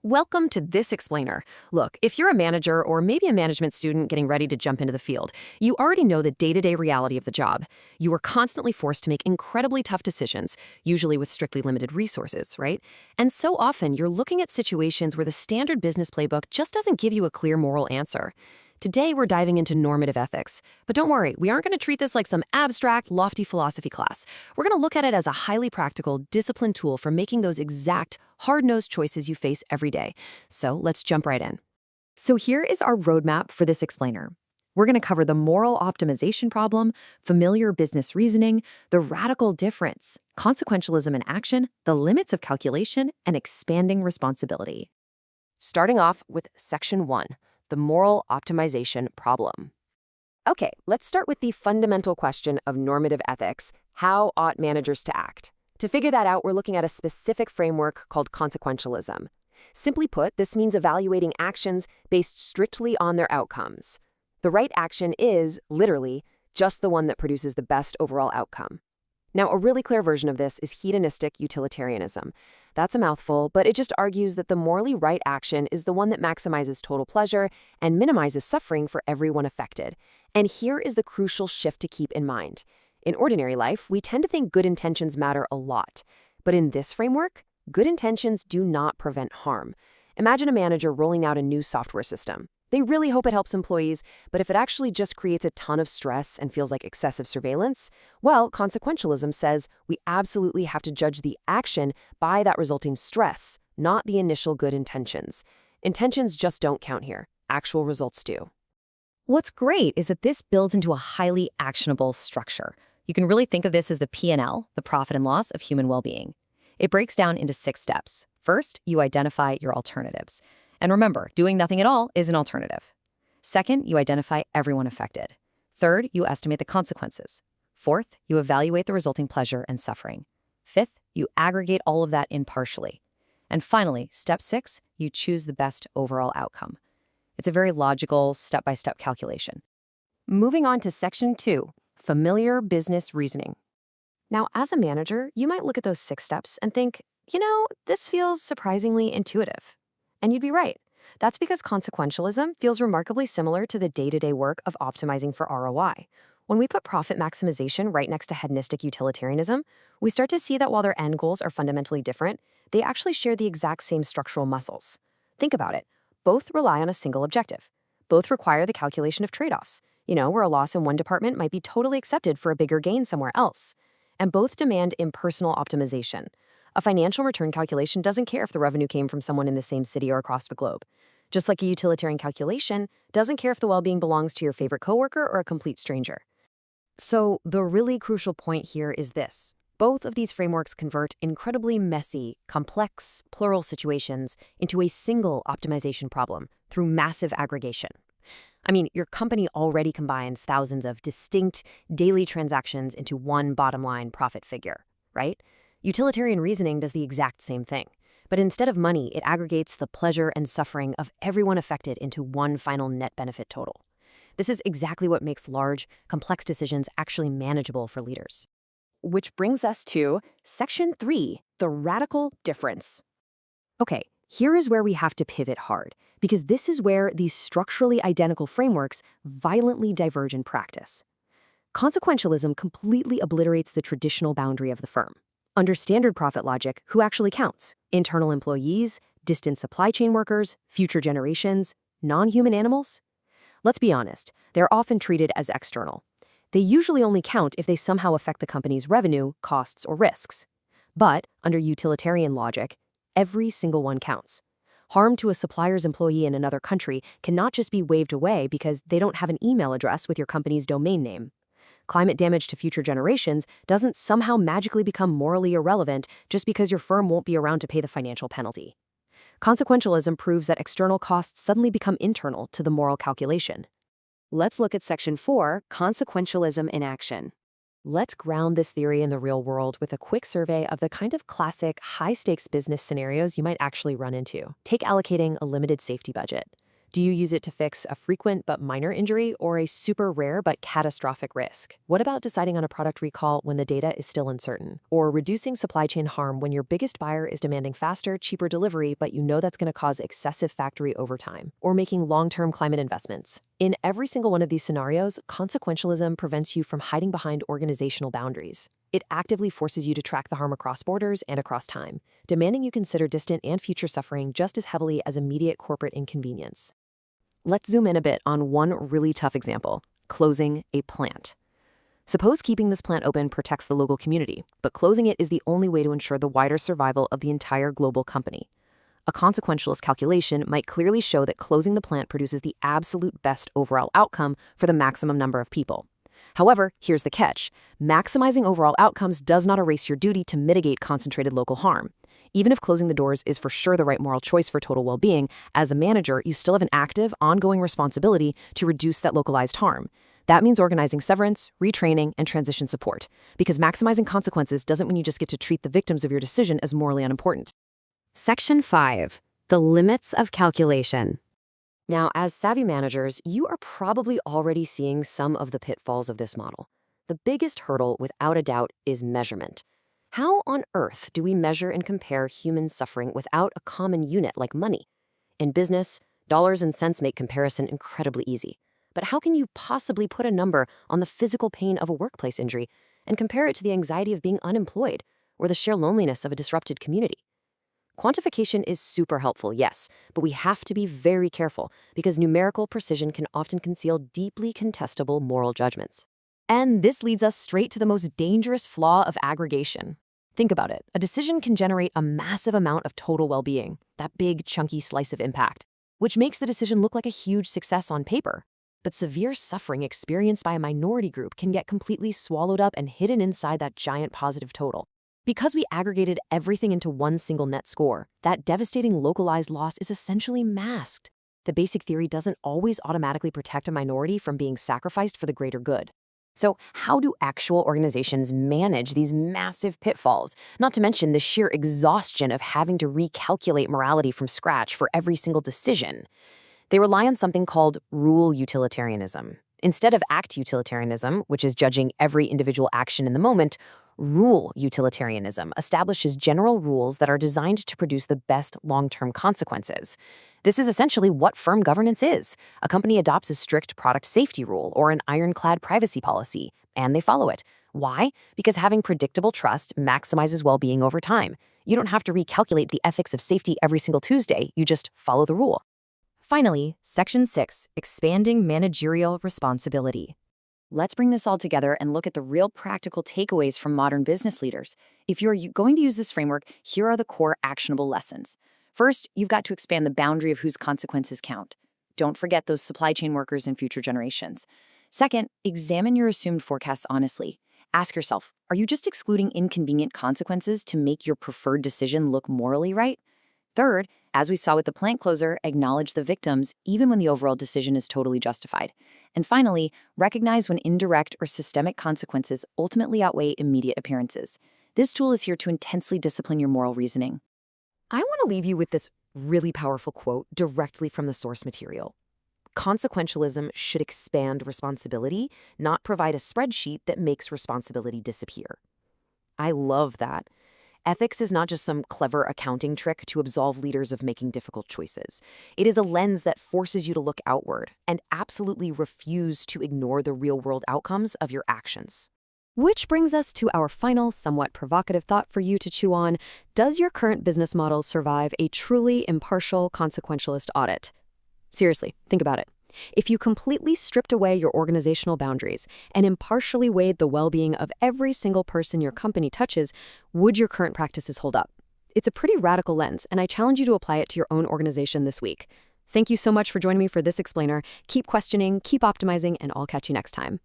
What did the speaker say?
Welcome to This Explainer. Look, if you're a manager or maybe a management student getting ready to jump into the field, you already know the day-to-day reality of the job. You are constantly forced to make incredibly tough decisions, usually with strictly limited resources, right? And so often, you're looking at situations where the standard business playbook just doesn't give you a clear moral answer. Today, we're diving into normative ethics. But don't worry, we aren't going to treat this like some abstract, lofty philosophy class. We're going to look at it as a highly practical, disciplined tool for making those exact, hard-nosed choices you face every day. So let's jump right in. So here is our roadmap for This Explainer. We're going to cover the moral optimization problem, familiar business reasoning, the radical difference, consequentialism in action, the limits of calculation, and expanding responsibility. Starting off with Section 1. The moral optimization problem. Okay, let's start with the fundamental question of normative ethics. How ought managers to act? To figure that out, we're looking at a specific framework called consequentialism. Simply put, this means evaluating actions based strictly on their outcomes. The right action is, literally, just the one that produces the best overall outcome. Now, a really clear version of this is hedonistic utilitarianism. That's a mouthful, but it just argues that the morally right action is the one that maximizes total pleasure and minimizes suffering for everyone affected. And here is the crucial shift to keep in mind. In ordinary life, we tend to think good intentions matter a lot. But in this framework, good intentions do not prevent harm. Imagine a manager rolling out a new software system. They really hope it helps employees, but if it actually just creates a ton of stress and feels like excessive surveillance, well, consequentialism says we absolutely have to judge the action by that resulting stress, not the initial good intentions. Intentions just don't count here. Actual results do. What's great is that this builds into a highly actionable structure. You can really think of this as the P&L, the profit and loss of human well-being. It breaks down into 6 steps. First, you identify your alternatives. And remember, doing nothing at all is an alternative. Second, you identify everyone affected. Third, you estimate the consequences. Fourth, you evaluate the resulting pleasure and suffering. Fifth, you aggregate all of that impartially. And finally, step 6, you choose the best overall outcome. It's a very logical, step-by-step calculation. Moving on to Section 2, familiar business reasoning. Now, as a manager, you might look at those 6 steps and think, this feels surprisingly intuitive. And you'd be right. That's because consequentialism feels remarkably similar to the day-to-day work of optimizing for ROI. When we put profit maximization right next to hedonistic utilitarianism, we start to see that while their end goals are fundamentally different, they actually share the exact same structural muscles. Think about it. Both rely on a single objective. Both require the calculation of trade-offs, where a loss in one department might be totally accepted for a bigger gain somewhere else. And both demand impersonal optimization. A financial return calculation doesn't care if the revenue came from someone in the same city or across the globe. Just like a utilitarian calculation doesn't care if the well-being belongs to your favorite coworker or a complete stranger. So the really crucial point here is this. Both of these frameworks convert incredibly messy, complex, plural situations into a single optimization problem through massive aggregation. I mean, your company already combines thousands of distinct daily transactions into one bottom-line profit figure, right? Utilitarian reasoning does the exact same thing. But instead of money, it aggregates the pleasure and suffering of everyone affected into one final net benefit total. This is exactly what makes large, complex decisions actually manageable for leaders. Which brings us to Section 3, the radical difference. Okay, here is where we have to pivot hard, because this is where these structurally identical frameworks violently diverge in practice. Consequentialism completely obliterates the traditional boundary of the firm. Under standard profit logic, who actually counts? Internal employees, distant supply chain workers, future generations, non-human animals? Let's be honest, they're often treated as external. They usually only count if they somehow affect the company's revenue, costs, or risks. But, under utilitarian logic, every single one counts. Harm to a supplier's employee in another country cannot just be waved away because they don't have an email address with your company's domain name. Climate damage to future generations doesn't somehow magically become morally irrelevant just because your firm won't be around to pay the financial penalty. Consequentialism proves that external costs suddenly become internal to the moral calculation. Let's look at Section 4, consequentialism in action. Let's ground this theory in the real world with a quick survey of the kind of classic, high-stakes business scenarios you might actually run into. Take allocating a limited safety budget. Do you use it to fix a frequent but minor injury or a super rare but catastrophic risk? What about deciding on a product recall when the data is still uncertain? Or reducing supply chain harm when your biggest buyer is demanding faster, cheaper delivery, but you know that's going to cause excessive factory overtime? Or making long-term climate investments? In every single one of these scenarios, consequentialism prevents you from hiding behind organizational boundaries. It actively forces you to track the harm across borders and across time, demanding you consider distant and future suffering just as heavily as immediate corporate inconvenience. Let's zoom in a bit on one really tough example: closing a plant. Suppose keeping this plant open protects the local community, but closing it is the only way to ensure the wider survival of the entire global company. A consequentialist calculation might clearly show that closing the plant produces the absolute best overall outcome for the maximum number of people. However, here's the catch: maximizing overall outcomes does not erase your duty to mitigate concentrated local harm. Even if closing the doors is for sure the right moral choice for total well-being, as a manager, you still have an active, ongoing responsibility to reduce that localized harm. That means organizing severance, retraining, and transition support, because maximizing consequences doesn't mean you just get to treat the victims of your decision as morally unimportant. Section 5. The limits of calculation. Now, as savvy managers, you are probably already seeing some of the pitfalls of this model. The biggest hurdle, without a doubt, is measurement. How on earth do we measure and compare human suffering without a common unit like money? In business, dollars and cents make comparison incredibly easy. But how can you possibly put a number on the physical pain of a workplace injury and compare it to the anxiety of being unemployed or the sheer loneliness of a disrupted community? Quantification is super helpful, yes, but we have to be very careful because numerical precision can often conceal deeply contestable moral judgments. And this leads us straight to the most dangerous flaw of aggregation. Think about it. A decision can generate a massive amount of total well-being, that big, chunky slice of impact, which makes the decision look like a huge success on paper. But severe suffering experienced by a minority group can get completely swallowed up and hidden inside that giant positive total. Because we aggregated everything into one single net score, that devastating localized loss is essentially masked. The basic theory doesn't always automatically protect a minority from being sacrificed for the greater good. So how do actual organizations manage these massive pitfalls, not to mention the sheer exhaustion of having to recalculate morality from scratch for every single decision? They rely on something called rule utilitarianism. Instead of act utilitarianism, which is judging every individual action in the moment, rule utilitarianism establishes general rules that are designed to produce the best long-term consequences. This is essentially what firm governance is. A company adopts a strict product safety rule or an ironclad privacy policy, and they follow it. Why? Because having predictable trust maximizes well-being over time. You don't have to recalculate the ethics of safety every single Tuesday, you just follow the rule. Finally, Section 6, expanding managerial responsibility. Let's bring this all together and look at the real practical takeaways from modern business leaders. If you're going to use this framework, here are the core actionable lessons. First, you've got to expand the boundary of whose consequences count. Don't forget those supply chain workers in future generations. Second, examine your assumed forecasts honestly. Ask yourself, are you just excluding inconvenient consequences to make your preferred decision look morally right? Third, as we saw with the plant closer, acknowledge the victims even when the overall decision is totally justified. And finally, recognize when indirect or systemic consequences ultimately outweigh immediate appearances. This tool is here to intensely discipline your moral reasoning. I want to leave you with this really powerful quote directly from the source material. Consequentialism should expand responsibility, not provide a spreadsheet that makes responsibility disappear. I love that. Ethics is not just some clever accounting trick to absolve leaders of making difficult choices. It is a lens that forces you to look outward and absolutely refuse to ignore the real-world outcomes of your actions. Which brings us to our final, somewhat provocative thought for you to chew on. Does your current business model survive a truly impartial consequentialist audit? Seriously, think about it. If you completely stripped away your organizational boundaries and impartially weighed the well-being of every single person your company touches, would your current practices hold up? It's a pretty radical lens, and I challenge you to apply it to your own organization this week. Thank you so much for joining me for this explainer. Keep questioning, keep optimizing, and I'll catch you next time.